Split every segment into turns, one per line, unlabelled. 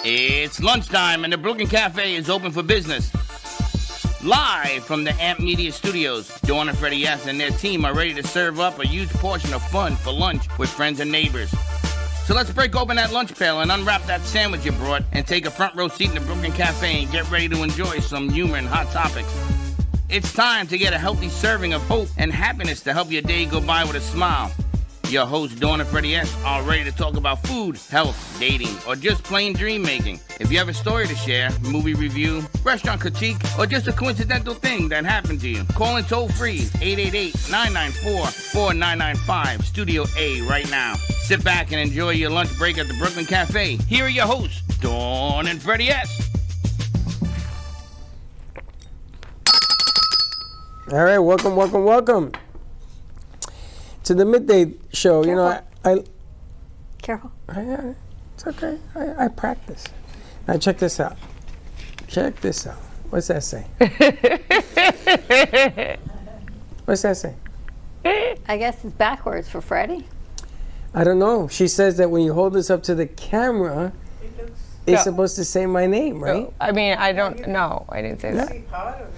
It's lunchtime and the Brooklyn Cafe is open for business. Live from the Amp Media Studios, Dawn and Freddie S. and their team are ready to serve up a huge portion of fun for lunch with friends and neighbors. So let's break open that lunch pail and unwrap that sandwich you brought and take a front row seat in the Brooklyn Cafe and get ready to enjoy some humor and hot topics. It's time to get a healthy serving of hope and happiness to help your day go by with a smile. Your hosts, Dawn and Freddie S., are ready to talk about food, health, dating, or just plain dream making. If you have a story to share, movie review, restaurant critique, or just a coincidental thing that happened to you, call in toll free 888-994-4995, Studio A right now. Sit back and enjoy your lunch break at the Brooklyn Cafe. Here are your hosts, Dawn and Freddie S.
All right, welcome to the midday show.
Careful.
You know, I
Careful.
it's okay. I practice. Now check this out. What's that say? What's that say?
I guess it's backwards for Freddie.
I don't know. She says that when you hold this up to the camera, it's supposed to say my name, right?
I mean, I don't know. I didn't say that.
See part of it.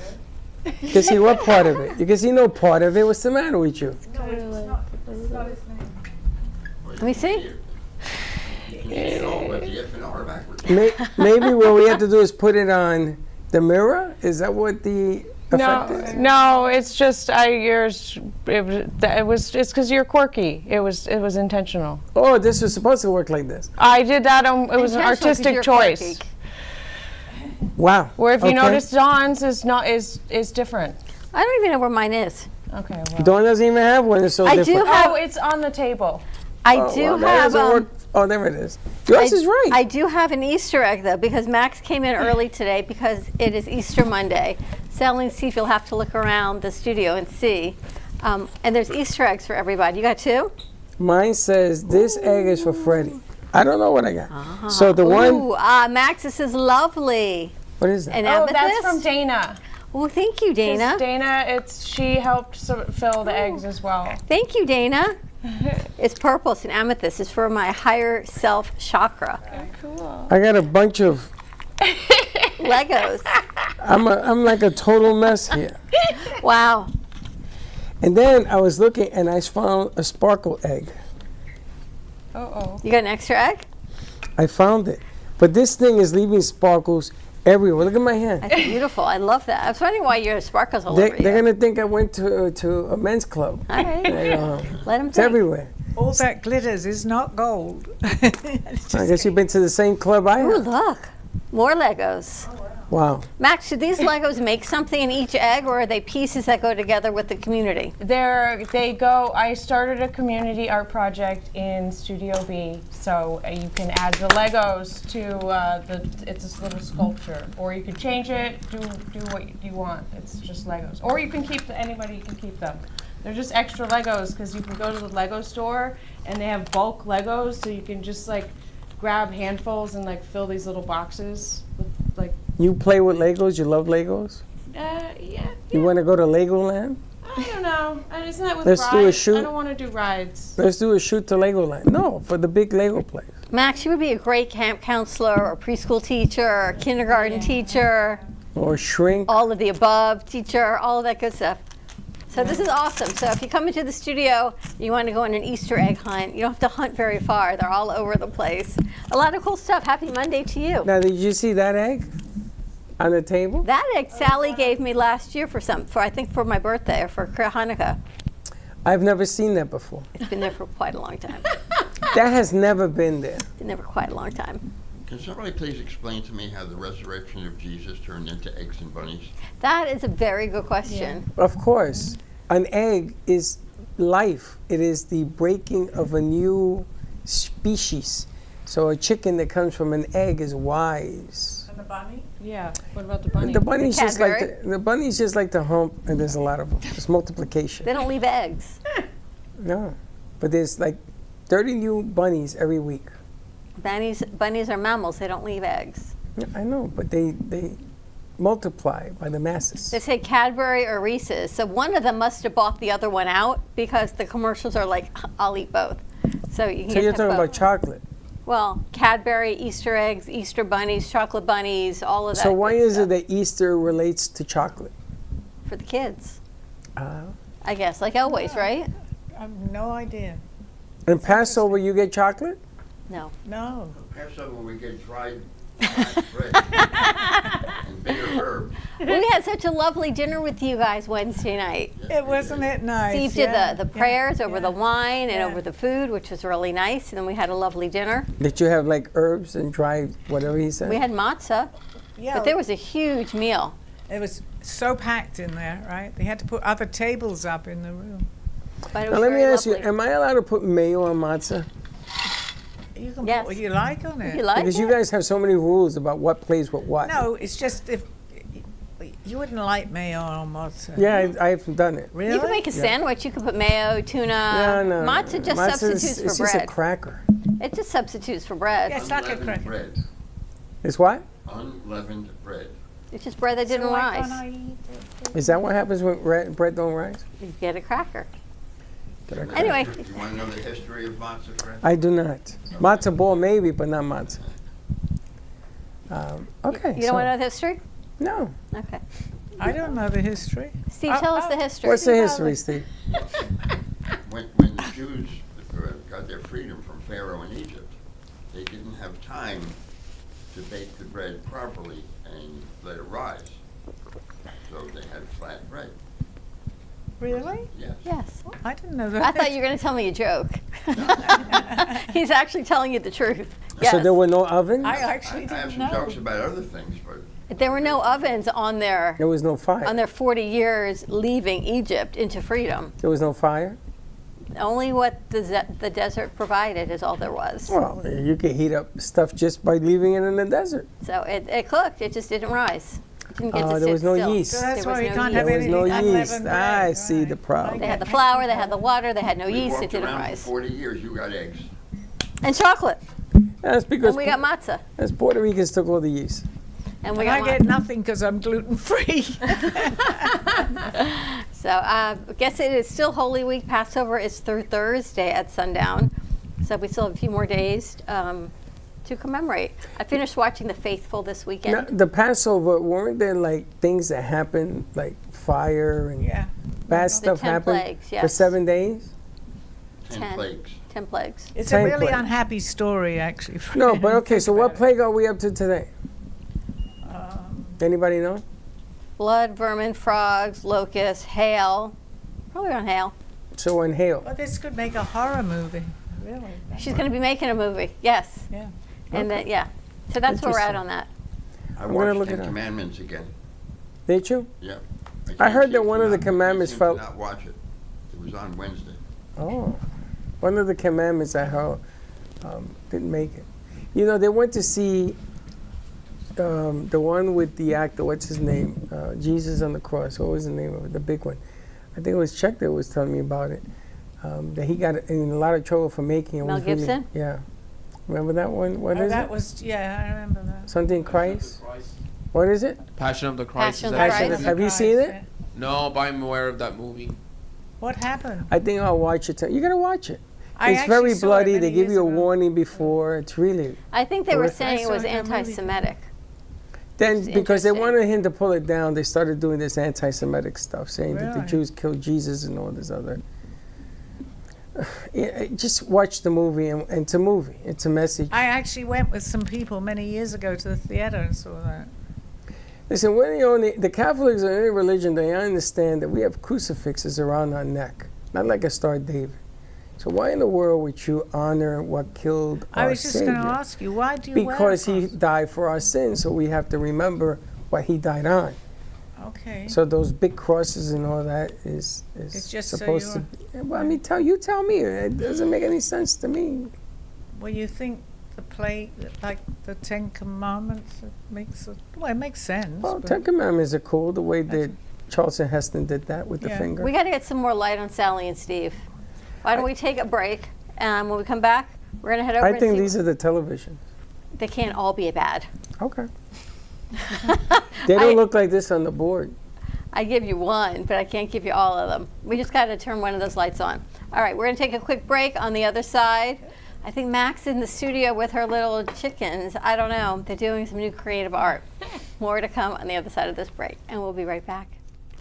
You can see what part of it? You can see no part of it. What's the matter with you?
No, it's not his name.
Let me see.
Maybe what we have to do is put it on the mirror. Is that what the effect is?
No, it's just it's because you're quirky. It was intentional.
Oh, this was supposed to work like this.
I did that. It was an
Intentional 'cause
artistic
you're
choice.
quirky.
Wow.
Where if you
Okay.
notice, Dawn's is different.
I don't even know where mine is.
Okay. Well.
Dawn doesn't even have one. It's so
I
different.
do have.
Oh, it's on the table.
I
Oh,
do
well, that
have.
doesn't work. Oh, there it is. Yours is right.
I do have an Easter egg though, because Max came in early today because it is Easter Monday. Sally and Steve, you'll have to look around the studio and see. And there's Easter eggs for everybody. You got two?
Mine says this egg is for Freddie. I don't know what I got. So the one,
Ooh, Max, this is lovely.
what is that?
An
Oh,
amethyst?
that's from Dana.
Oh, thank you, Dana.
Dana, she helped fill the eggs as well.
Thank you, Dana. It's purple. It's an amethyst. It's for my higher self chakra.
Cool.
I got a bunch of.
Legos.
I'm like a total mess here.
Wow.
And then I was looking and I found a sparkle egg.
Oh.
You got an extra egg?
I found it, but this thing is leaving sparkles everywhere. Look at my hand.
That's beautiful. I love that. I was wondering why your sparkles all
They're
over you.
gonna think I went to a men's club.
All right. Let them
It's everywhere.
All that glitters is not gold.
I guess you've been to the same club I
Ooh,
have.
look. More Legos.
Wow.
Max, should these Legos make something in each egg, or are they pieces that go together with the community?
I started a community art project in Studio B, so you can add the Legos to it's this little sculpture, or you can change it, do what you want. It's just Legos, or you can anybody can keep them. They're just extra Legos because you can go to the Lego store and they have bulk Legos, so you can just like grab handfuls and like fill these little boxes with like.
You play with Legos? You love Legos?
Yeah.
You want to go to Legoland?
I don't know. Isn't that with
Let's
rides?
do a shoot.
I don't want to do rides.
Let's do a shoot to Legoland. No, for the big Lego place.
Max, you would be a great camp counselor or preschool teacher or kindergarten teacher,
Or shrink.
all of the above teacher, all of that good stuff. So this is awesome. So if you come into the studio, you want to go on an Easter egg hunt, you don't have to hunt very far. They're all over the place. A lot of cool stuff. Happy Monday to you.
Now, did you see that egg on the table?
That egg Sally gave me last year for I think for my birthday or for Hanukkah.
I've never seen that before.
It's been there for quite a long time.
That has never been there.
Been there for quite a long time.
Can somebody please explain to me how the resurrection of Jesus turned into eggs and bunnies?
That is a very good question.
Of course. An egg is life. It is the breaking of a new species. So a chicken that comes from an egg is wise.
And the bunny?
Yeah. What about the bunny?
The bunnies just like
Cadbury.
the bunnies just like to hump, and there's a lot of them. It's multiplication.
They don't leave eggs.
No, but there's like 30 new bunnies every week.
Bunnies are mammals. They don't leave eggs.
Yeah, I know, but they multiply by the masses.
They say Cadbury or Reese's. So one of them must have bought the other one out because the commercials are like, I'll eat both. So you can
So
get
you're
them
talking
both.
about chocolate.
Well, Cadbury, Easter eggs, Easter bunnies, chocolate bunnies, all of that.
So why
good
is
stuff
it that Easter relates to chocolate?
for the kids?
Uh,
I guess, like always, right?
I have no idea.
and Passover, you get chocolate?
No.
No.
Passover, we get dried bread and bitter herbs.
We had such a lovely dinner with you guys Wednesday night.
It wasn't it nice.
Steve
yeah.
did the prayers over the wine and
Yeah.
over the food, which was really nice. And then we had a lovely dinner.
Did you have like herbs and dried whatever he said?
We had matzah,
Yeah,
but there was a huge meal.
it was so packed in there, right? They had to put other tables up in the room.
But it
Now
was
let me
very
ask
lovely.
you, am I allowed to put mayo on matzah?
You can
Yes.
put what you like on it.
You like
Because
it?
you guys have so many rules about what plays with what.
No, it's just if you wouldn't like mayo on mozza.
Yeah, I've done it.
Really?
You can make a sandwich. You can put mayo, tuna.
No.
Matzah just
Matzah
substitutes
is,
for
it's just a
bread.
cracker.
It just substitutes for bread.
Yeah, it's like a
Unleavened
cracker.
bread.
It's what?
Unleavened bread.
It's just bread that didn't
So why
rise.
can't I eat it?
Is that what happens when bread don't rise?
You get a cracker.
Get a
Anyway.
You want to know the history of matzah bread?
I do not. Matzah ball maybe, but not matzah. Okay.
You don't want to know the history?
No.
Okay.
I don't know the history.
Steve, tell us the history.
What's the history, Steve?
When the Jews got their freedom from Pharaoh in Egypt, they didn't have time to bake the bread properly and let it rise. So they had flat bread.
Really?
Yes.
Yes.
I didn't know that.
I thought you were going to tell me a joke. He's actually telling you the truth. Yes.
So there were no ovens?
I actually
I have
didn't
some
know.
jokes about other things, but
There were no ovens on their
There was no fire.
40 years leaving Egypt into freedom.
There was no fire?
Only what the desert provided is all there was.
Well, you could heat up stuff just by leaving it in the desert.
So it cooked. It just didn't rise. It didn't get to
There
sit
was no
still.
yeast.
So that's
There
why
was
we
no
can't
yeast.
have
There was no
anything
yeast.
unleavened bread.
I see the
Right.
problem.
They had the flour, they had the water, they had no
we
yeast.
walked
It didn't
around
rise.
for 40 years, you got eggs.
And chocolate.
That's because
And we got matzah.
as Puerto Ricans took all the yeast.
And we
And I
got
get nothing because I'm gluten free.
So I guess it is still Holy Week. Passover is through Thursday at sundown. So we still have a few more days to commemorate. I finished watching The Faithful this weekend.
Now, the Passover, weren't there like things that happened, like fire and
yeah.
bad stuff
10
happened
plagues,
for
yes.
7 days?
10 plagues.
10 plagues.
It's
10
a really
plagues.
unhappy story, actually.
No, but okay,
Think
so what
about it.
plague are we up to today? Anybody know?
Blood, vermin, frogs, locusts, hail. Probably on hail.
So in hail.
Well, this could make a horror movie. Really?
She's going to be making a movie. Yes.
Yeah.
And then, yeah. So that's where we're at
Interesting.
on that.
I
gonna
watched
look
10
it up.
Commandments again.
Did you?
Yep.
I heard
can't
that
seem
one
to
of the
not-
commandments
I can't
felt-
seem to not watch it. It was on Wednesday.
Oh. One of the commandments I heard didn't make it. You know, they went to see the one with the actor, what's his name? Jesus on the cross. What was the name of it? The big one. I think it was Chuck that was telling me about it. That he got in a lot of trouble for making it.
Mel
was really-
Gibson?
Yeah. Remember that one? What is
that
it?
was, yeah, I remember that.
Something Christ? What is it?
Passion of the Christ.
Passion
is
of the
that-
Passion
Christ.
of- Have you seen it?
Yeah.
No, but I'm aware of that movie.
What happened?
I think I'll watch it. You gotta watch it.
I
It's
actually
very
saw it
bloody.
many
They give
years
you a
ago.
warning before. It's really.
I think they were
Horrific.
saying it
I
was
saw that movie.
anti-Semitic.
Then,
It's
because they
interesting.
wanted him to pull it down, they started doing this anti-Semitic stuff, saying that the
Really?
Jews killed Jesus and all this other. Just watch the movie, and it's a movie. It's a message.
I actually went with some people many years ago to the theater and saw that.
Listen, we're the Catholics are any religion. They understand that we have crucifixes around our neck, not like a Star of David. So why in the world would you honor what killed
I
our
was just going
Savior?
to ask you, why do you
Because
wear a
he
cross?
died for our sins, so we have to remember what he died on.
Okay.
So those big crosses and all that is
It's just so
supposed to. Well, I mean, tell me. It doesn't make any sense to me.
Well, you think the play, like the 10 Commandments, it makes sense.
Well,
but-
Ten Commandments are cool. The way that Charlton Heston did that with the
Yeah.
finger.
We got to get some more light on Sally and Steve. Why don't we take a break? And when we come back, we're going to head over
I
and
think
see.
these are the television.
They can't all be bad.
Okay. They don't look like this on the board.
I give you one, but I can't give you all of them. We just got to turn one of those lights on. All right, we're going to take a quick break. On the other side, I think Max in the studio with her little chickens. I don't know. They're doing some new creative art. More to come on the other side of this break, and we'll be right back.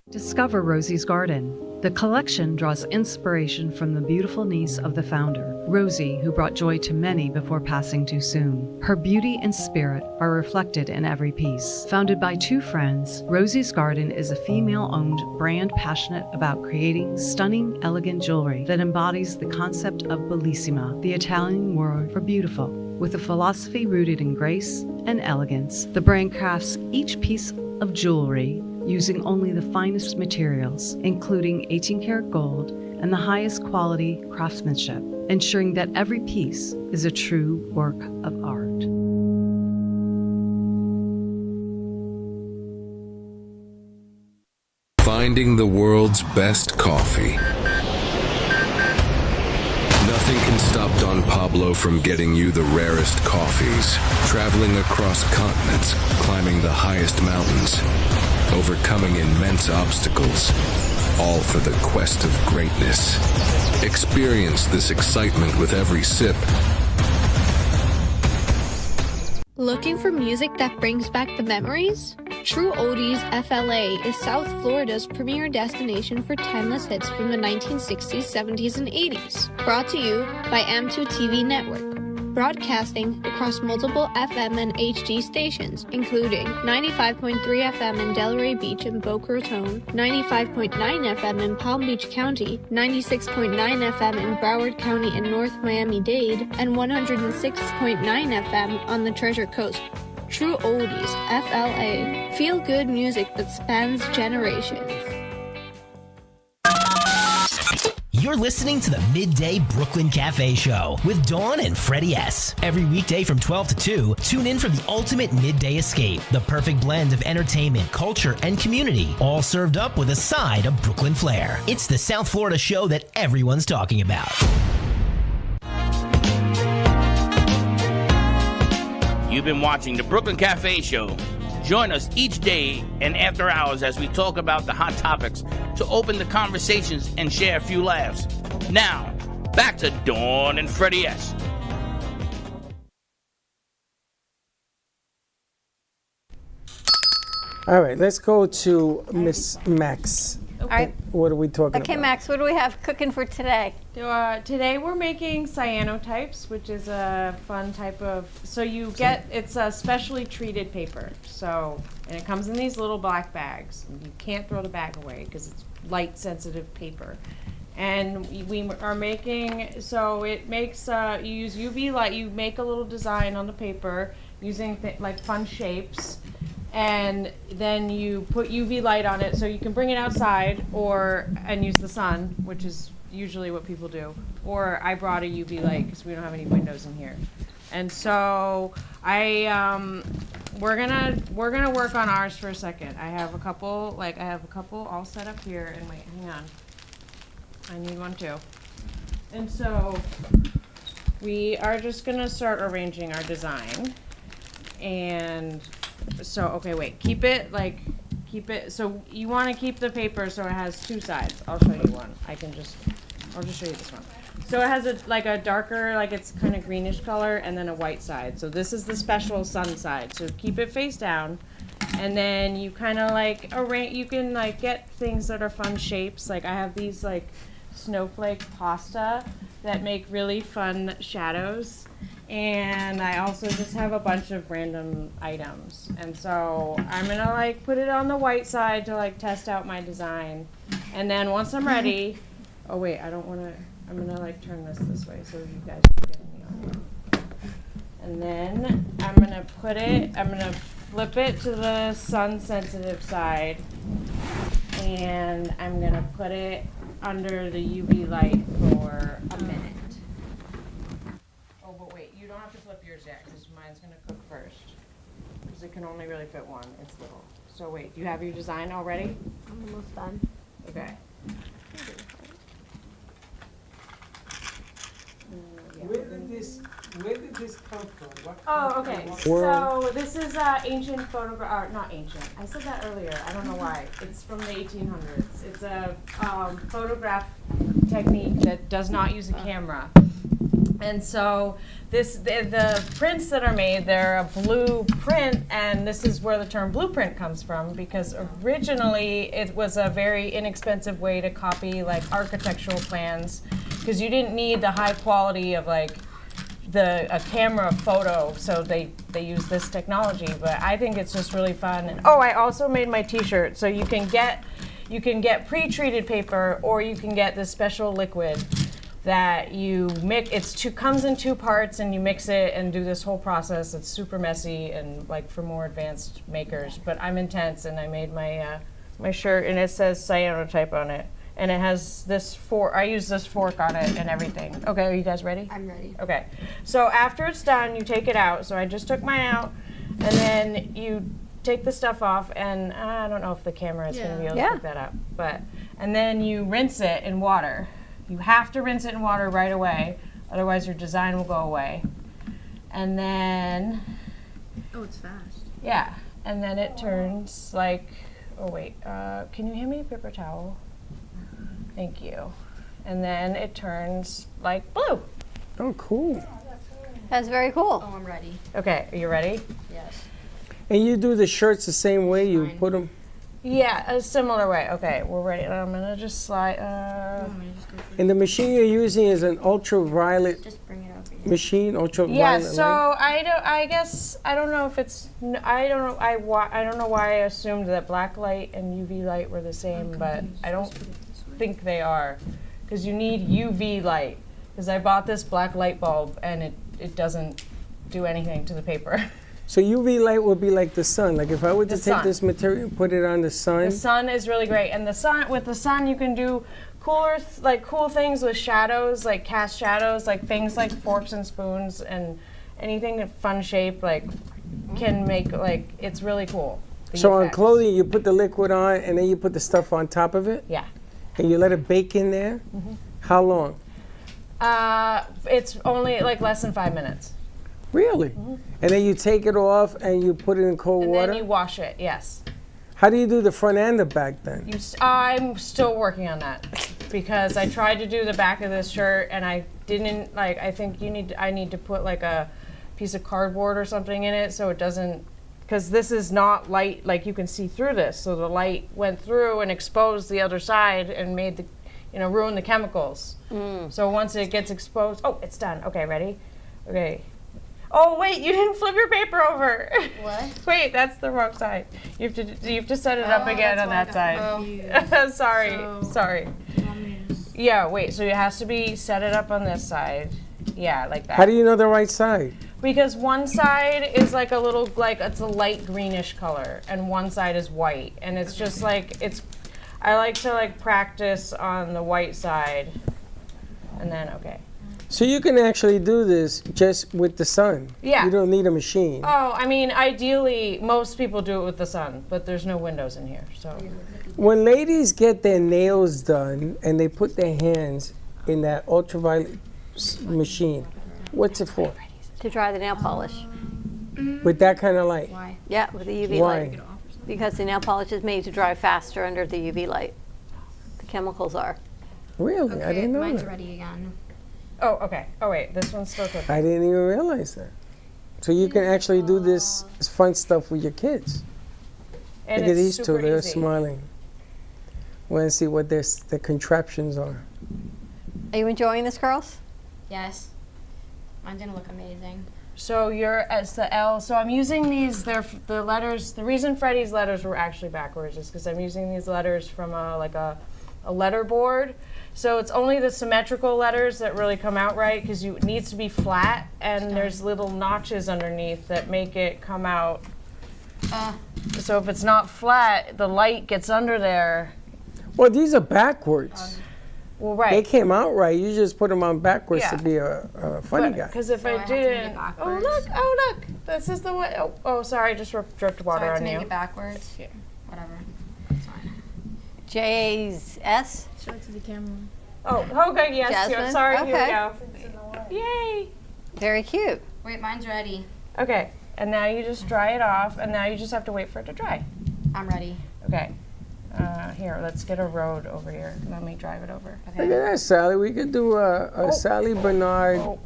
Discover Rosie's Garden. The collection draws inspiration from the beautiful niece of the founder, Rosie, who brought joy to many before passing too soon. Her beauty and spirit are reflected in every piece. Founded by two friends, Rosie's Garden is a female-owned brand passionate about creating stunning, elegant jewelry that embodies the concept of bellissima, the Italian word for beautiful. With a philosophy rooted in grace and elegance, the brand crafts each piece of jewelry using only the finest materials, including 18-karat gold and the highest quality craftsmanship, ensuring that every piece is a true work of art.
Finding the world's best coffee. Nothing can stop Don Pablo from getting you the rarest coffees. Traveling across continents, climbing the highest mountains, overcoming immense obstacles, all for the quest of greatness. Experience this excitement with every sip.
Looking for music that brings back the memories? True Oldies FLA is South Florida's premier destination for timeless hits from the 1960s, 70s, and 80s. Brought to you by M2 TV Network. Broadcasting across multiple FM and HD stations, including 95.3 FM in Delray Beach and Boca Raton, 95.9 FM in Palm Beach County, 96.9 FM in Broward County and North Miami-Dade, and 106.9 FM on the Treasure Coast. True Oldies, FLA. Feel good music that spans generations.
You're listening to the Midday Brooklyn Cafe Show with Dawn and Freddie S. Every weekday from 12 to 2, tune in for the ultimate midday escape. The perfect blend of entertainment, culture, and community, all served up with a side of Brooklyn flair. It's the South Florida show that everyone's talking about.
You've been watching the Brooklyn Cafe Show. Join us each day and after hours as we talk about the hot topics to open the conversations and share a few laughs. Now, back to Dawn and Freddie S.
All right, let's go to Miss Max.
All right.
What are we talking
Okay,
about?
Max, what do we have cooking for today?
Today we're making cyanotypes, which is a fun type of, so you get, it's a specially treated paper. So, and it comes in these little black bags. You can't throw the bag away because it's light sensitive paper. And we are making, so it makes, you use UV light, you make a little design on the paper using like fun shapes. And then you put UV light on it so you can bring it outside and use the sun, which is usually what people do. Or I brought a UV light because we don't have any windows in here. And so we're gonna work on ours for a second. I have a couple all set up here, and wait, hang on. I need one too. And so we are just gonna start arranging our design. And so, okay, wait, keep it, so you want to keep the paper so it has two sides. I'll show you one. I'll just show you this one. So it has a darker, it's kind of greenish color, and then a white side. So this is the special sun side. So keep it face down, and then you kind of arrange, you can get things that are fun shapes. Like I have these snowflake pasta that make really fun shadows. And I also just have a bunch of random items. And so I'm gonna put it on the white side to test out my design. And then once I'm ready, oh wait, I'm gonna turn this way so you guys can get me on. And then I'm gonna flip it to the sun sensitive side. And I'm gonna put it under the UV light for a minute. You don't have to flip yours yet, because mine's going to cook first. Because it can only really fit one. It's little. So wait, do you have your design already?
I'm almost done.
Okay.
Where did this come from?
Oh, okay. So this is ancient photograph, not ancient. I said that earlier. I don't know why. It's from the 1800s. It's a photograph technique that does not use a camera. And so the prints that are made, they're a blueprint, and this is where the term blueprint comes from, because originally it was a very inexpensive way to copy like architectural plans, because you didn't need the high quality of like a camera photo, so they use this technology. But I think it's just really fun. And I also made my t-shirt, so you can get pre-treated paper, or you can get this special liquid that you mix. Comes in 2 parts, and you mix it and do this whole process. It's super messy and like for more advanced makers. But I'm intense, and I made my my shirt, and it says cyanotype on it, and it has this fork. I use this fork on it and everything. Okay, are you guys ready?
I'm ready.
Okay, so after it's done, you take it out. So I just took mine out, and then you take the stuff off, and I don't know if the camera is going to be able to pick that up, and then you rinse it in water. You have to rinse it in water right away, otherwise your design will go away. And then...
Oh, it's fast.
Yeah, and then it turns like... Oh, wait. Can you hand me a paper towel? Thank you. And then it turns like blue.
Oh, cool.
That's very cool.
Oh, I'm ready.
Okay, are you ready?
Yes.
And you do the shirts the same way? You put them...
Yeah, a similar way. Okay, we're ready. I'm going to just slide...
And the machine you're using is an ultraviolet
Just bring it over here.
machine, ultraviolet
Yeah, so
light?
I guess I don't know if it's I don't know why I assumed that black light and UV light were the same, but I don't think they are, because you need UV light. Because I bought this black light bulb and it doesn't do anything to the paper.
So UV light would be like the sun. Like if I were to
The
take
sun.
this material and put it on the sun.
The sun is really great, and with the sun you can do cool things with shadows, like cast shadows, like things like forks and spoons and anything in fun shape, like can make like it's really cool.
So on clothing, you put the liquid on, and then you put the stuff on top of it?
Yeah.
And you let it bake in there?
Mm-hmm.
How long?
It's only like less than 5 minutes.
Really? And then you take it off and you put it in cold
And
water?
then you wash it, yes.
How do you do the front and the back then?
I'm still working on that, because I tried to do the back of this shirt and I didn't, like, I think I need to put like a piece of cardboard or something in it so it doesn't, because this is not light, like you can see through this, so the light went through and exposed the other side and made ruined the chemicals. So once it gets exposed, it's done. Okay, ready? Okay. Oh wait, you didn't flip your paper over.
What?
Wait, that's the wrong side. You have to set it up again on that side. Sorry. Yeah, wait. So it has to be set it up on this side. Yeah, like that.
How do you know the right side?
Because one side is like a little, like it's a light greenish color, and one side is white, and it's just like I like to like practice on the white side, and then okay.
So you can actually do this just with the sun?
Yeah.
You don't need a machine?
Oh, I mean, ideally, most people do it with the sun, but there's no windows in here, so.
When ladies get their nails done and they put their hands in that ultraviolet machine, what's it for?
To dry the nail polish.
With that kind of light?
Why?
Yeah, with the UV
Why?
light. Because the nail polish is made to dry faster under the UV light. The chemicals are.
Really? I didn't know
mine's
that.
ready again.
Oh, okay. Oh, wait, this one's still cooking.
I didn't even realize that. So you can actually do this fun stuff with your kids.
And
Look at
it's
these two,
super
they're
easy.
smiling. Want to see what their contraptions are.
Are you enjoying this, girls?
Yes. Mine's gonna look amazing.
So you're as the L. So I'm using these. They're the letters. The reason Freddie's letters were actually backwards is because I'm using these letters from a letter board. So it's only the symmetrical letters that really come out right, because it needs to be flat, and there's little notches underneath that make it come out. So if it's not flat, the light gets under there.
Well, these are backwards.
Well, right.
They came out right. You just put them on backwards
Yeah.
to be a funny guy.
Because if
So I
I
have to make it
didn't,
backwards?
oh look, this is the one. Oh, sorry, I just dripped
So
water
I have
on
to
you.
make it backwards?
Yeah.
Whatever. It's fine.
J's S?
Show it to the camera.
Oh, okay, yes.
Jasmine?
Sorry, here
Okay.
we go. Yay.
Very cute.
Wait, mine's ready.
Okay, and now you just dry it off, and now you just have to wait for it to dry.
I'm ready.
Okay. Here, let's get a road over here. Let me drive it over.
Look at that, Sally. We could do a Sally Barnard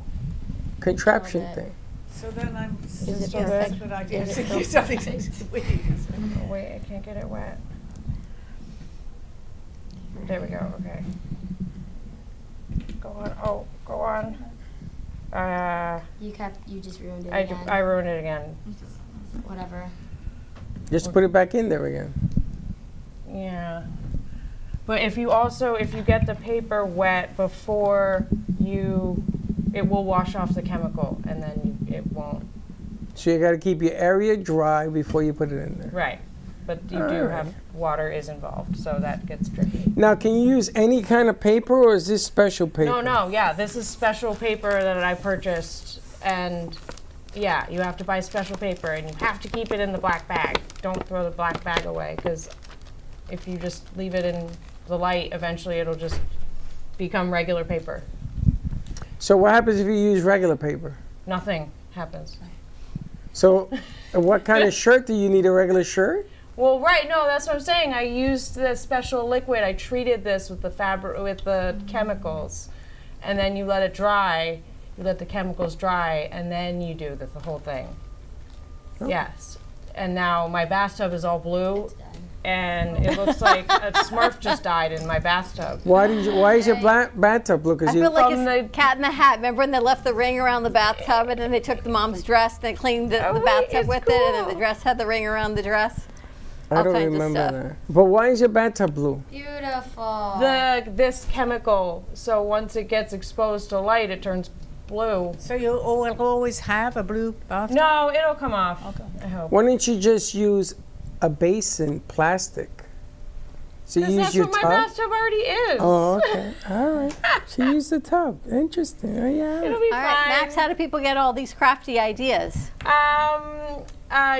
contraption thing.
So then I'm
Is it
just
perfect?
what I
Is
guess
it
you something sweet.
Oh, wait, I can't get it wet. There we go. Okay. Go on. Oh, go on.
You just ruined it
I
again.
I ruined it again.
Whatever.
Just put it back in there again.
Yeah. But if you get the paper wet before it will wash off the chemical, and then it won't.
So you got to keep your area dry before you put it in there.
Right. But you do have water is involved, so that gets tricky.
Now, can you use any kind of paper, or is this special paper?
No, yeah, this is special paper that I purchased, and yeah, you have to buy special paper, and you have to keep it in the black bag. Don't throw the black bag away, because if you just leave it in the light, eventually it'll just become regular paper.
So what happens if you use regular paper?
Nothing happens.
So what kind of shirt do you need? A regular shirt?
Well, right, no, that's what I'm saying. I used this special liquid. I treated this with the chemicals, and then you let it dry. You let the chemicals dry, and then you do the whole thing. Oh. Yes. And now my bathtub is all blue, and it looks like a Smurf just died in my bathtub.
Why is your bathtub blue?
I feel like it's Cat in the Hat. Remember when they left the ring around the bathtub, and then they took the mom's dress and they cleaned the bathtub with it, and then the dress had the ring around the dress?
I don't remember that. But why is your bathtub blue?
Beautiful.
This chemical, so once it gets exposed to light, it turns blue.
So you'll always have a blue bathtub?
No, it'll come off. Okay. I hope.
Why don't you just use a basin plastic? So you use
that's
your
what my
tub?
bathtub already is.
Oh, okay. All right. She used the tub. Interesting. Oh, yeah.
It'll be
All
fine.
right, Max, how do people get all these crafty ideas?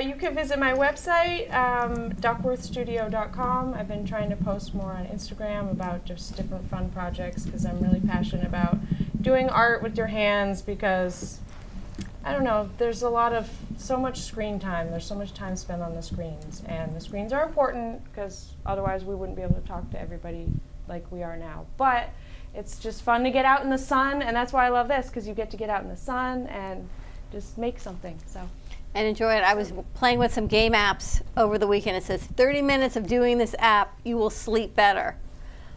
You can visit my website, duckworthstudio.com. I've been trying to post more on Instagram about just different fun projects because I'm really passionate about doing art with your hands because, I don't know, there's so much screen time. There's so much time spent on the screens. And the screens are important because otherwise we wouldn't be able to talk to everybody like we are now. But it's just fun to get out in the sun, and that's why I love this because you get to get out in the sun and just make something. So.
And enjoy it. I was playing with some game apps over the weekend. It says 30 minutes of doing this app, you will sleep better.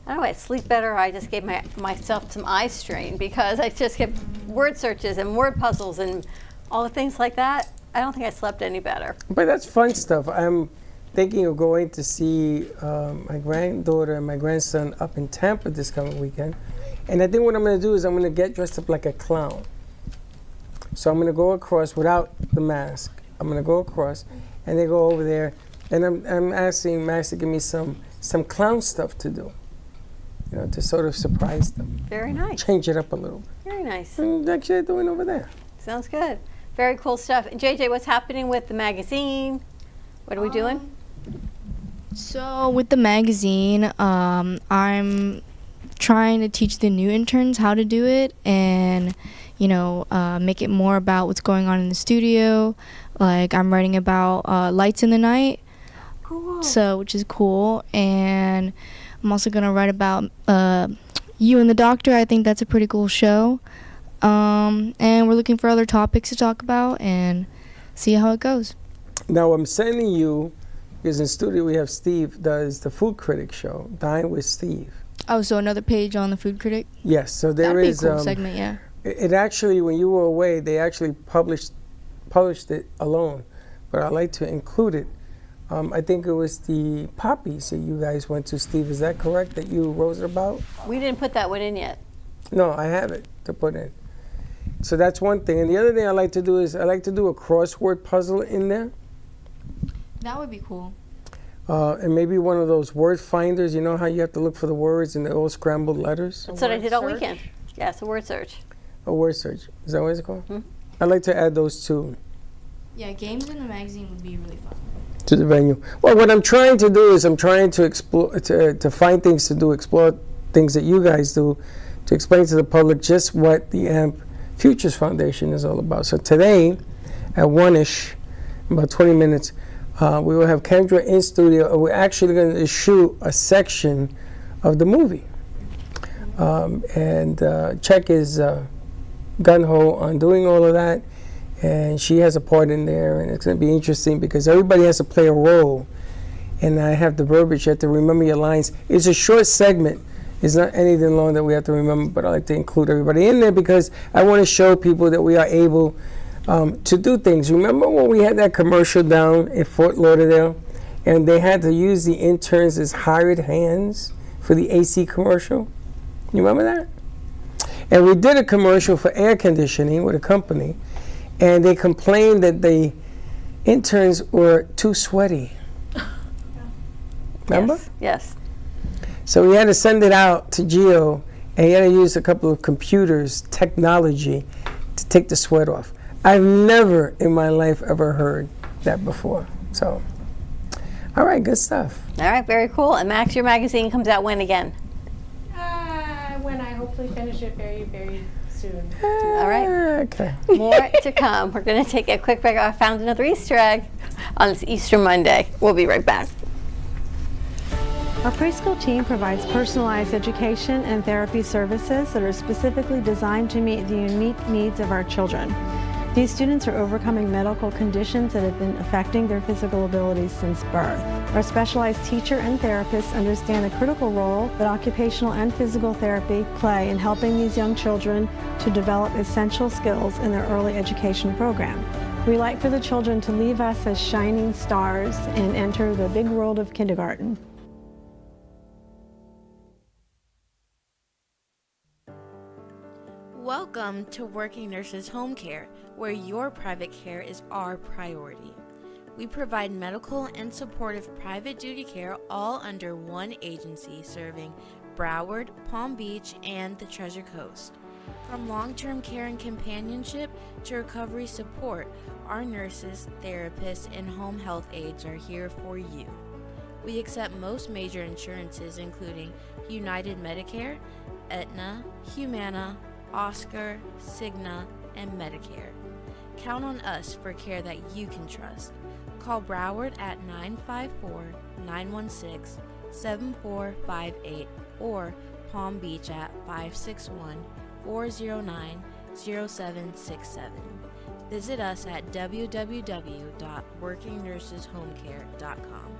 I don't know, I sleep better. I just gave myself some eye strain because I just kept word searches and word puzzles and all the things like that. I don't think I slept any better.
But that's fun stuff. I'm thinking of going to see my granddaughter and my grandson up in Tampa this coming weekend. And I think what I'm going to do is I'm going to get dressed up like a clown. So I'm going to go across without the mask. I'm going to go across, and they go over there, and I'm asking Max to give me some clown stuff to do, to sort of surprise them.
Very nice.
Change it up a little bit.
Very nice.
And like they're doing over there.
Sounds good. Very cool stuff. And JJ, what's happening with the magazine? What are we doing?
So with the magazine, I'm trying to teach the new interns how to do it and make it more about what's going on in the studio. Like I'm writing about lights in the night, so which is cool. And I'm also gonna write about You and the Doctor. I think that's a pretty cool show. And we're looking for other topics to talk about and see how it goes.
Now I'm sending you, because in studio we have Steve does the Food Critic show, Dine with Steve.
Oh, so another page on the Food Critic?
Yes, so there
That'd
is
be a cool segment, yeah.
It actually, when you were away, they actually published it alone, but I like to include it. I think it was the poppies that you guys went to, Steve. Is that correct, that you wrote about?
We didn't put that one in yet.
No, I have it to put in. So that's one thing. And the other thing I like to do is I like to do a crossword puzzle in there.
That would be cool.
And maybe one of those word finders. You know how you have to look for the words and they're all scrambled letters?
That's what I did all weekend. Yeah, it's a word search.
A word search. Is that what it's called? Mm-hmm. I'd like to add those two.
Yeah, games in the magazine would be really fun.
To the venue. Well, what I'm trying to do is I'm trying to explore, to find things to do, explore things that you guys do, to explain to the public just what the AMP Futures Foundation is all about. So today, at 1-ish, about 20 minutes, we will have Kendra in studio, and we're actually going to shoot a section of the movie. And check his gung-ho on doing all of that, and she has a part in there, and it's going to be interesting because everybody has to play a role. And I have the verbiage, you have to remember your lines. It's a short segment. It's not anything long that we have to remember, but I like to include everybody in there because I want to show people that we are able to do things. Remember when we had that commercial down in Fort Lauderdale, and they had to use the interns as hired hands for the AC commercial? You remember that? And we did a commercial for air conditioning with a company, and they complained that the interns were too sweaty. Remember?
Yes.
So we had to send it out to Geo, and he had to use a couple of computers, technology, to take the sweat off. I've never in my life ever heard that before. So, all right, good stuff.
All right, very cool. And Max, your magazine comes out when again?
When I hopefully finish it very, very soon.
All right.
Okay.
More to come. We're going to take a quick break. I found another Easter egg on this Easter Monday. We'll be right back.
Our preschool team provides personalized education and therapy services that are specifically designed to meet the unique needs of our children. These students are overcoming medical conditions that have been affecting their physical abilities since birth. Our specialized teacher and therapists understand the critical role that occupational and physical therapy play in helping these young children to develop essential skills in their early education program. We like for the children to leave us as shining stars and enter the big world of kindergarten.
Welcome to Working Nurses Home Care, where your private care is our priority. We provide medical and supportive private duty care all under one agency serving Broward, Palm Beach, and the Treasure Coast. From long-term care and companionship to recovery support, our nurses, therapists, and home health aides are here for you. We accept most major insurances including United Medicare, Aetna, Humana, Oscar, Cigna, and Medicare. Count on us for care that you can trust. Call Broward at 954-916-7458 or Palm Beach at 561-409-0767. Visit us at www.workingnurseshomecare.com.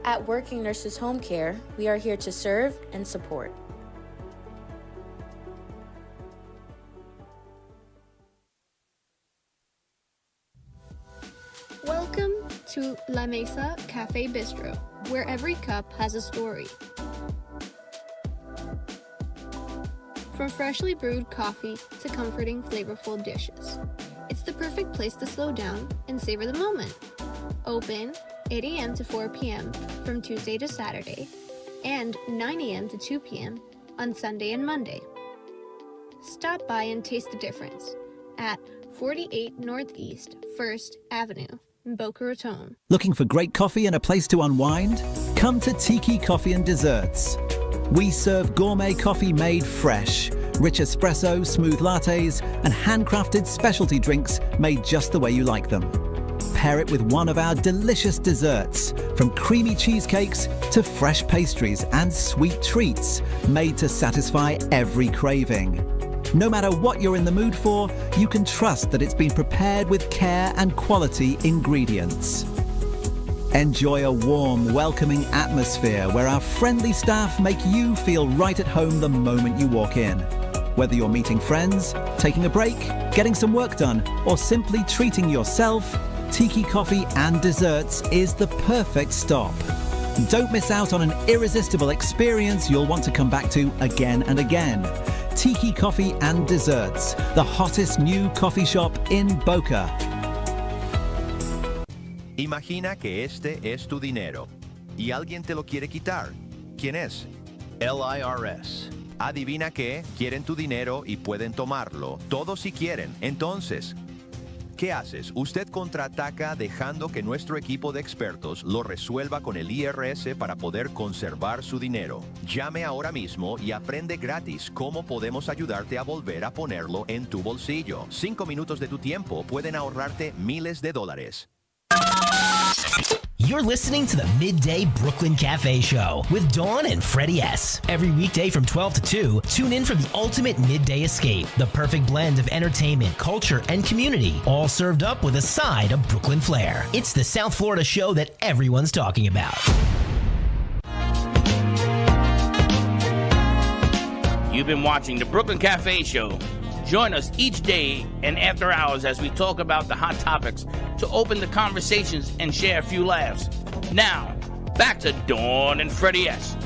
At Working Nurses Home Care, we are here to serve and support.
Welcome to La Mesa Cafe Bistro, where every cup has a story. From freshly brewed coffee to comforting, flavorful dishes, it's the perfect place to slow down and savor the moment. Open 8 a.m. to 4 p.m. from Tuesday to Saturday, and 9 a.m. to 2 p.m. on Sunday and Monday. Stop by and taste the difference at 48 Northeast 1st Avenue in Boca Raton.
Looking for great coffee and a place to unwind? Come to Tiki Coffee and Desserts. We serve gourmet coffee made fresh, rich espresso, smooth lattes, and handcrafted specialty drinks made just the way you like them. Pair it with one of our delicious desserts, from creamy cheesecakes to fresh pastries and sweet treats made to satisfy every craving. No matter what you're in the mood for, you can trust that it's been prepared with care and quality ingredients. Enjoy a warm, welcoming atmosphere where our friendly staff make you feel right at home the moment you walk in. Whether you're meeting friends, taking a break, getting some work done, or simply treating yourself, Tiki Coffee and Desserts is the perfect stop. Don't miss out on an irresistible experience you'll want to come back to again and again. Tiki Coffee and Desserts, the hottest new coffee shop in Boca.
Imagina que este es tu dinero y alguien te lo quiere quitar. ¿Quién es? El IRS. Adivina qué, quieren tu dinero y pueden tomarlo. Todos si quieren. Entonces, ¿qué haces? Usted contraataca dejando que nuestro equipo de expertos lo resuelva con el IRS para poder conservar su dinero. Llame ahora mismo y aprende gratis cómo podemos ayudarte a volver a ponerlo en tu bolsillo. 5 minutos de tu tiempo pueden ahorrarte miles de dólares.
You're listening to the Midday Brooklyn Cafe Show with Dawn and Freddie S. Every weekday from 12 to 2, tune in for the ultimate midday escape. The perfect blend of entertainment, culture, and community, all served up with a side of Brooklyn flair. It's the South Florida show that everyone's talking about.
You've been watching the Brooklyn Cafe Show. Join us each day and after hours as we talk about the hot topics to open the conversations and share a few laughs. Now, back to Dawn and Freddie S.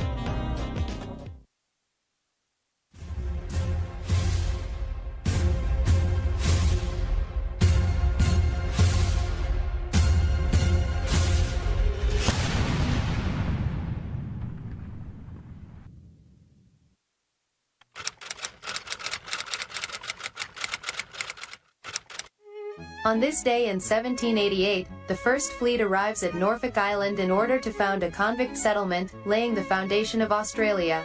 On this day in 1788, the First Fleet arrives at Norfolk Island in order to found a convict settlement, laying the foundation of Australia.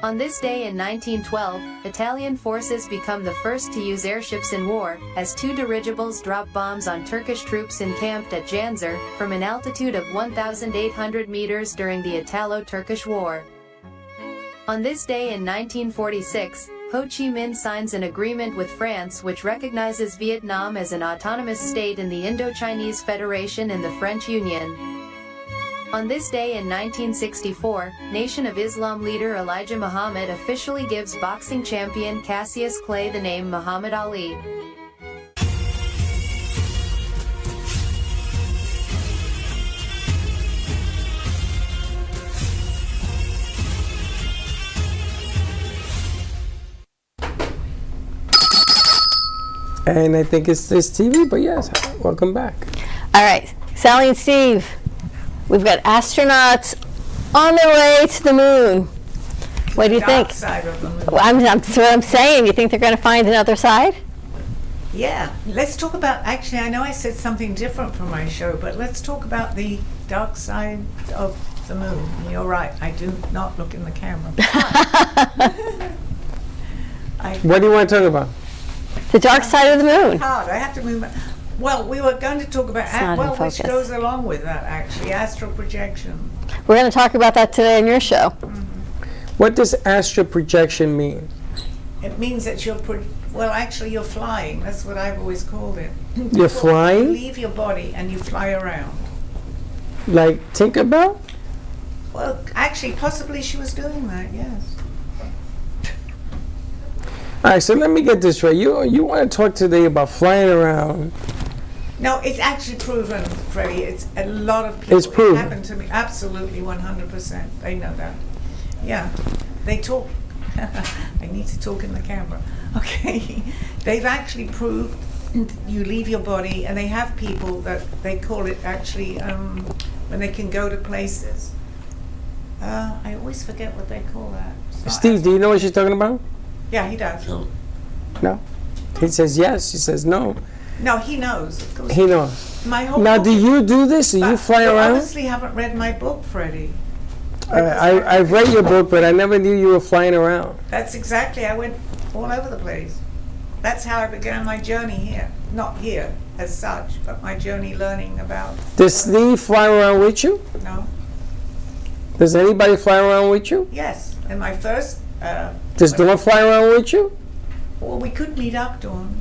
On this day in 1912, Italian forces become the first to use airships in war, as two dirigibles drop bombs on Turkish troops encamped at Janzer, from an altitude of 1,800 meters during the Italo-Turkish War. On this day in 1946, Ho Chi Minh signs an agreement with France which recognizes Vietnam as an autonomous state in the Indo-Chinese Federation and the French Union. On this day in 1964, Nation of Islam leader Elijah Muhammad officially gives boxing champion Cassius Clay the name Muhammad Ali.
And I think it's this TV, but yes, welcome back.
All right, Sally and Steve, we've got astronauts on their way to the moon. What do you think?
Side of the moon.
Well, that's what I'm saying. You think they're going to find another side?
Yeah, let's talk about, actually, I know I said something different from my show, but let's talk about the dark side of the moon. And you're right, I do not look in the camera.
What do you want to talk about?
The dark side of the moon.
Hard. I have to move. Well, we were going to talk about, which goes along with that, actually, astral projection.
We're going to talk about that today on your show.
What does astral projection mean?
It means that you're, well, actually, you're flying. That's what I've always called it.
You're flying?
You leave your body and you fly around.
Like Tinkerbell?
Well, actually, possibly she was doing that, yes.
All right, so let me get this right. You want to talk today about flying around?
No, it's actually proven, Freddie. It's a lot of people.
It's proven.
It happened to me. Absolutely, 100%. They know that. Yeah, they talk. I need to talk in the camera. Okay, they've actually proved you leave your body, and they have people that they call it actually when they can go to places. I always forget what they call that.
Steve, do you know what she's talking about?
Yeah, he does.
No. He says yes. She says no.
No, he knows. Of course.
He knows.
My whole
Now,
book
do you do this? Do you fly
you
around?
obviously haven't read my book, Freddie.
I've read your book, but I never knew you were flying around.
That's exactly. I went all over the place. That's how I began my journey here. Not here as such, but my journey learning about.
Does Steve fly around with you?
No.
Does anybody fly around with you?
Yes. In my first.
Does Dawn fly around with you?
Well, we could meet up, Dawn.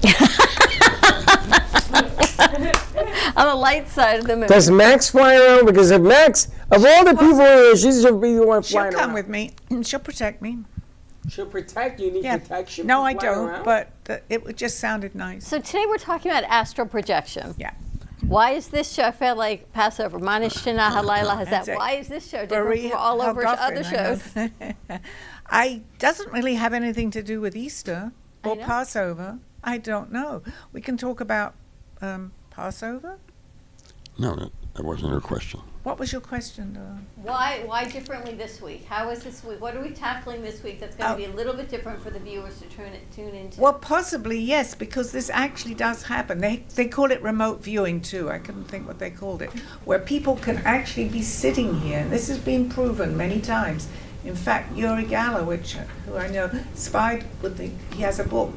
On the light side of the moon.
Does Max fly around? Because if Max, of all the people here, she should be the one flying around.
She'll come with me. She'll protect me.
She'll protect you. You need protection.
No, I don't. But it just sounded nice.
So today we're talking about astral projection.
Yeah.
Why is this show? I felt like Passover. Manishtina Halayla has that. Why is this show different from all over other shows?
I doesn't really have anything to do with Easter or Passover. I don't know. We can talk about Passover.
No, that wasn't her question.
What was your question, Dawn?
Why differently this week? How is this week? What are we tackling this week that's going to be a little bit different for the viewers to tune into?
Well, possibly, yes, because this actually does happen. They call it remote viewing, too. I couldn't think what they called it. Where people can actually be sitting here. And this has been proven many times. In fact, Uri Geller, who I know, spied with he has a book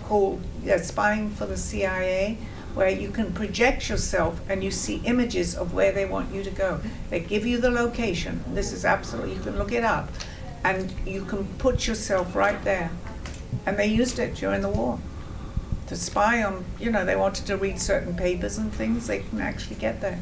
called Spying for the CIA, where you can project yourself and you see images of where they want you to go. They give you the location. This is absolutely, you can look it up, and you can put yourself right there. And they used it during the war to spy on, they wanted to read certain papers and things, they can actually get there.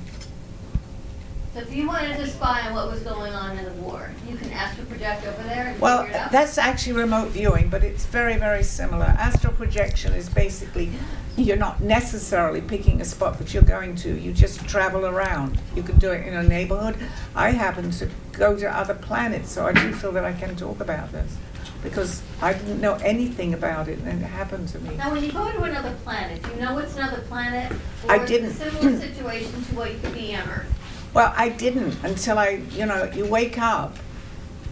So if you wanted to spy on what was going on in the war, you can astral project over there and
Well,
figure it out?
that's actually remote viewing, but it's very, very similar. Astral projection is basically, you're not necessarily picking a spot that you're going to. You just travel around. You could do it in a neighborhood. I happen to go to other planets, so I do feel that I can talk about this, because I didn't know anything about it, and it happened to me.
Now, when you go to another planet, do you know it's another planet?
I
Or
didn't.
is it a similar situation to what you could be on Earth?
Well, I didn't until you wake up,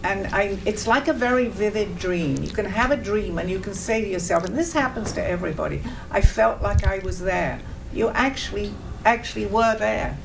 and it's like a very vivid dream. You can have a dream and you can say to yourself, and this happens to everybody, I felt like I was there. You actually were there.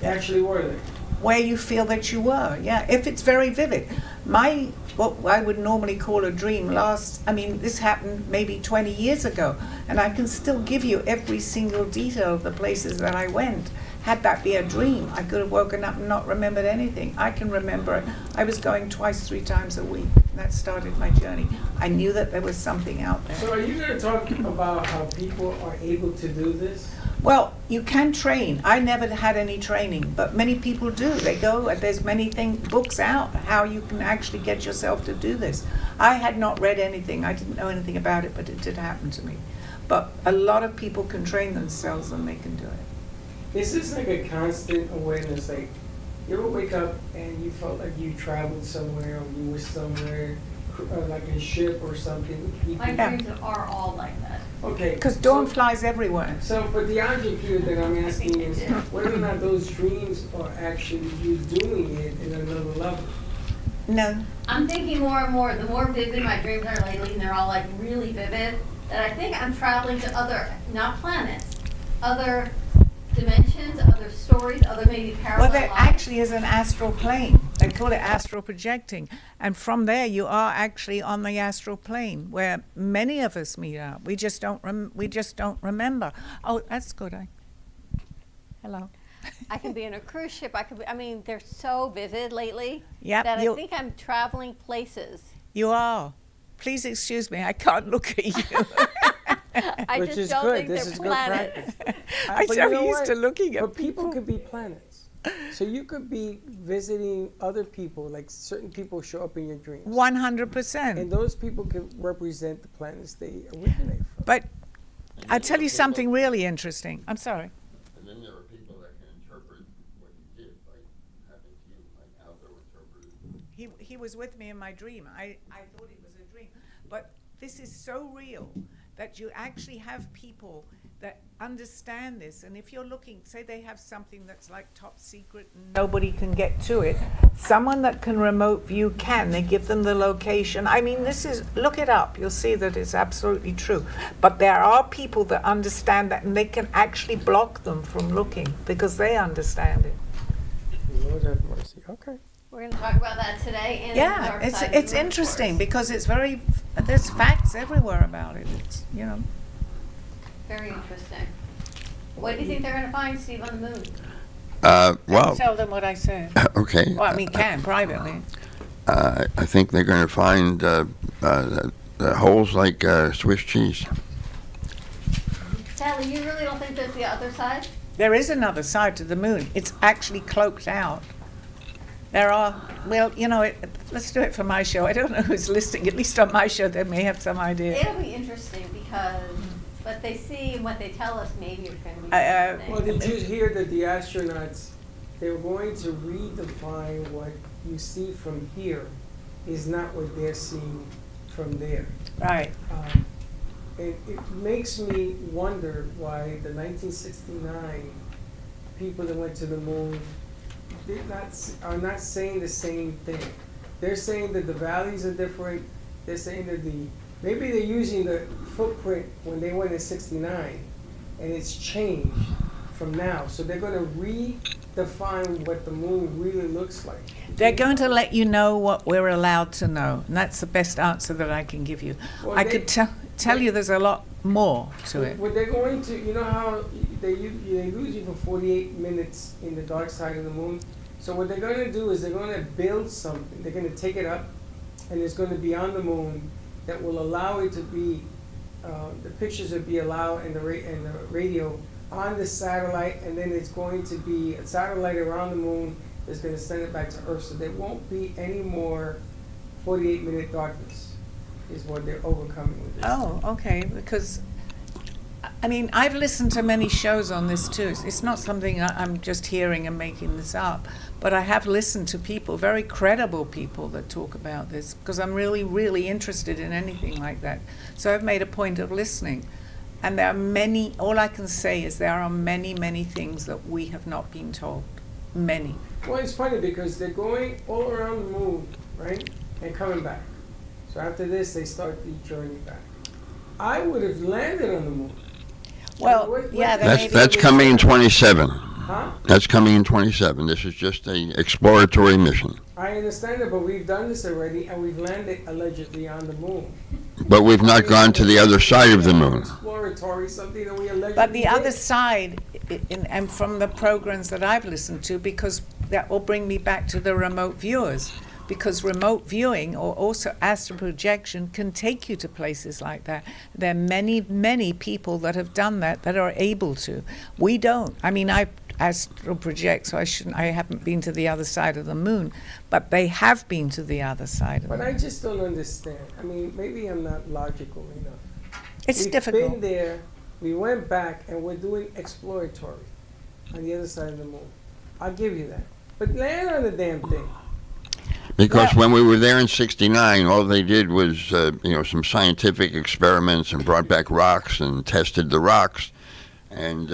Actually were there.
Where you feel that you were, yeah, if it's very vivid. What I would normally call a dream this happened maybe 20 years ago, and I can still give you every single detail of the places that I went. Had that be a dream, I could have woken up and not remembered anything. I can remember it. I was going twice, 3 times a week, and that started my journey. I knew that there was something out there.
So are you going to talk about how people are able to do this?
Well, you can train. I never had any training, but many people do. They go, there's many books out how you can actually get yourself to do this. I had not read anything. I didn't know anything about it, but it did happen to me. But a lot of people can train themselves and they can do it.
Is this like a constant awareness? Like, you ever wake up and you felt like you traveled somewhere, or you were somewhere, like a ship or something?
My dreams are all like that.
Okay.
Because dawn flies everywhere.
So, but the object here that I'm asking is whether or not those dreams are actually you doing it in another level.
No.
I'm thinking more and more, the more vivid my dreams are lately, and they're all like really vivid, that I think I'm traveling to other, not planets, other dimensions, other stories, other maybe parallel
Well, there
lives.
actually is an astral plane. They call it astral projecting. And from there, you are actually on the astral plane, where many of us meet up. We just don't remember. Oh, that's good. Hello.
I can be in a cruise ship. They're so vivid lately.
Yep,
That I think I'm traveling places.
You are. Please excuse me. I can't look at you.
I
Which
just
is
don't
good.
think
This
they're
is good
planets.
practice.
I'm
But
so
you know
used
what?
to looking at
But people could be planets. So you could be visiting other people, like certain people show up in your dreams.
100%.
And those people could represent the planets they originate from.
But I'll tell you something really interesting. I'm sorry.
And then there are people that can interpret what you did, like happened to you, like Aldo interpreted.
He was with me in my dream. I thought it was a dream. But this is so real that you actually have people that understand this. And if you're looking, say they have something that's like top secret and nobody can get to it, someone that can remote view can. They give them the location. Look it up. You'll see that it's absolutely true. But there are people that understand that, and they can actually block them from looking because they understand it.
Lord have mercy. Okay.
We're going to talk about that today. And
Yeah, it's interesting because there's facts everywhere about it. It's,
Very interesting. What do you think they're going to find, Steve, on the moon?
Well,
tell them what I said.
Okay.
Well, can privately.
I think they're going to find holes like Swiss cheese.
Sally, you really don't think there's the other side?
There is another side to the moon. It's actually cloaked out. There are, let's do it for my show. I don't know who's listening. At least on my show, they may have some idea.
It'll be interesting because what they see and what they tell us maybe is going to be interesting.
Well, did you hear that the astronauts, they're going to redefine what you see from here is not what they're seeing from there.
Right.
It makes me wonder why the 1969 people that went to the moon are not saying the same thing. They're saying that the values are different. They're saying that maybe they're using the footprint when they went in '69, and it's changed from now. So they're going to redefine what the moon really looks like.
They're going to let you know what we're allowed to know, and that's the best answer that I can give you.
Well,
I could tell you there's a lot more to it.
What they're going to, you know how they lose you for 48 minutes in the dark side of the moon? So what they're going to do is they're going to build something. They're going to take it up, and it's going to be on the moon that will allow it to be, the pictures will be allowed and the radio on the satellite, and then it's going to be a satellite around the moon that's going to send it back to Earth. So there won't be any more 48-minute darkness, is what they're overcoming with this.
Oh, okay, because I mean, I've listened to many shows on this too. It's not something I'm just hearing and making this up, but I have listened to people, very credible people, that talk about this, because I'm really, really interested in anything like that. So I've made a point of listening. And there are many, all I can say is there are many, many things that we have not been told. Many.
Well, it's funny because they're going all around the moon, right, and coming back. So after this, they start the journey back. I would have landed on the moon.
Well, yeah,
that's coming in 27.
Huh?
That's coming in 27. This is just an exploratory mission.
I understand that, but we've done this already, and we've landed allegedly on the moon.
But we've not gone to the other side of the moon.
Exploratory, something that we allegedly
But the
did.
other side, and from the programs that I've listened to, because that will bring me back to the remote viewers, because remote viewing or also astral projection can take you to places like that. There are many, many people that have done that are able to. We don't. I mean, I astral project, so I haven't been to the other side of the moon, but they have been to the other side of the moon.
But I just don't understand. I mean, maybe I'm not logical enough.
It's
We've
difficult.
been there, we went back, and we're doing exploratory on the other side of the moon. I'll give you that. But land on the damn thing.
Because when we were there in '69, all they did was, some scientific experiments and brought back rocks and tested the rocks. And,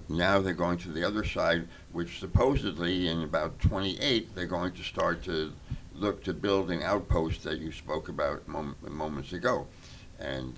now they're going to the other side, which supposedly in about 28, they're going to start to look to build an outpost that you spoke about moments ago. And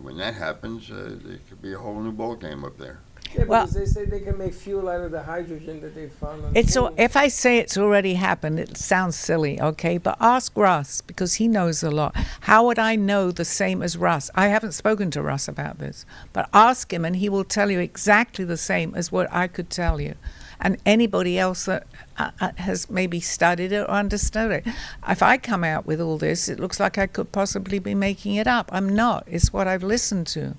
when that happens, there could be a whole new ball game up there.
Yeah, because they say they can make fuel out of the hydrogen that they found on the moon.
If I say it's already happened, it sounds silly, okay? But ask Russ, because he knows a lot. How would I know the same as Russ? I haven't spoken to Russ about this. But ask him, and he will tell you exactly the same as what I could tell you. And anybody else that has maybe studied it or understood it. If I come out with all this, it looks like I could possibly be making it up. I'm not. It's what I've listened to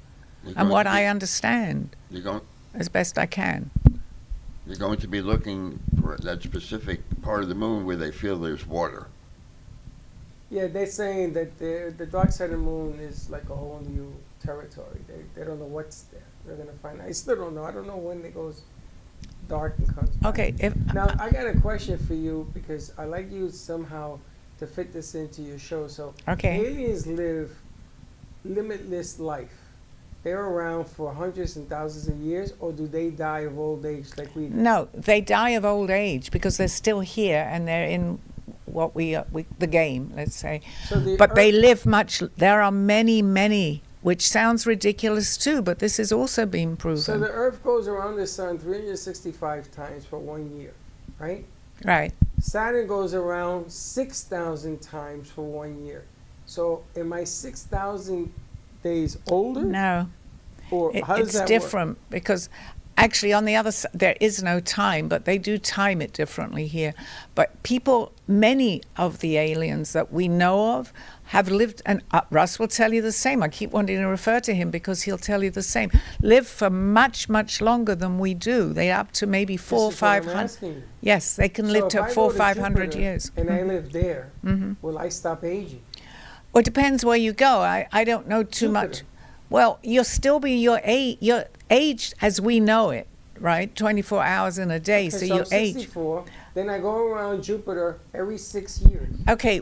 and what I understand as best I can.
You're going to be looking for that specific part of the moon where they feel there's water.
Yeah, they're saying that the dark side of the moon is like a whole new territory. They don't know what's there. They're going to find out. I still don't know. I don't know when it goes dark and comes back.
Okay.
Now, I got a question for you, because I like you somehow to fit this into your show. So, aliens live limitless life. They're around for hundreds and thousands of years, or do they die of old age like we do?
No, they die of old age because they're still here and they're in what the game, let's say.
So
they live much. There are many, many, which sounds ridiculous too, but this has also been proven.
So the Earth goes around the sun 365 times for 1 year, right?
Right.
Saturn goes around 6,000 times for 1 year. So am I 6,000 days older?
No.
Or how does
it's
that
different
work?
because actually on the other side there is no time, but they do time it differently here. But many of the aliens that we know of have lived, and Russ will tell you the same. I keep wanting to refer to him because he'll tell you the same. Live for much, much longer than we do. They're up to maybe 400 or 500. Yes, they can live to 400 or 500 years.
And I live there. Will I stop aging?
Well, it depends where you go. I don't know too much. Well, you'll still be your age as we know it, right? 24 hours in a day, so you
I'm
age.
64, then I go around Jupiter every 6 years.
Okay,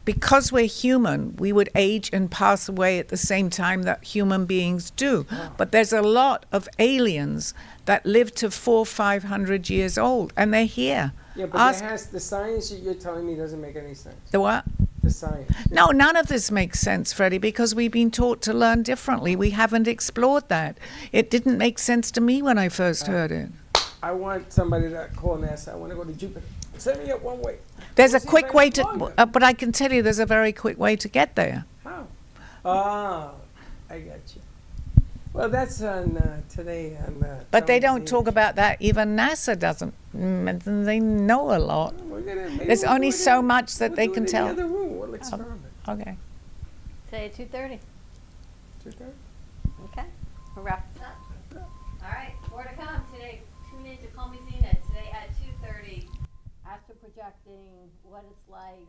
because we're human, we would age and pass away at the same time that human beings do. But there's a lot of aliens that live to 400 or 500 years old, and they're here.
Yeah, but the science you're telling me doesn't make any sense.
The what?
The science.
No, none of this makes sense, Freddie, because we've been taught to learn differently. We haven't explored that. It didn't make sense to me when I first heard it.
I want somebody to call NASA. I want to go to Jupiter. Send me up one way.
There's a quick way to, but I can tell you there's a very quick way to get there.
How? I got you. Well, that's on today on.
But they don't talk about that. Even NASA doesn't. They know a lot. There's only so much that they can tell.
In the other room, we'll experiment.
Okay.
Today at 2:30.
2:30.
Okay. We'll wrap this up. All right. More to come today. Tune in to Call Me Zena today at 2:30. After projecting what it's like.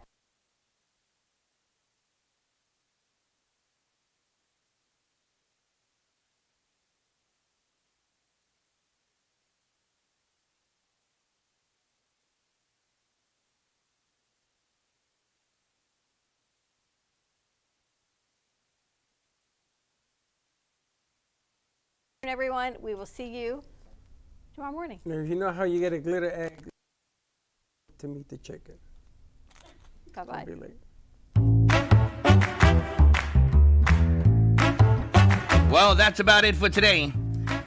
Everyone, we will see you tomorrow morning.
Now, if you know how you get a glitter egg to meet the chicken.
Bye-bye.
Don't be late.
Well, that's about it for today.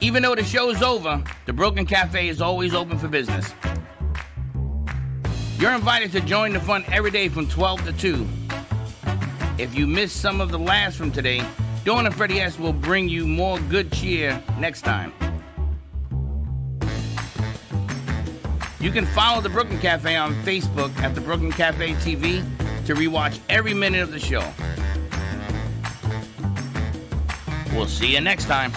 Even though the show's over, the Brooklyn Cafe is always open for business. You're invited to join the fun every day from 12 to 2. If you missed some of the laughs from today, Dawn and Freddie S. will bring you more good cheer next time. You can follow the Brooklyn Cafe on Facebook at the Brooklyn Cafe TV to rewatch every minute of the show. We'll see you next time.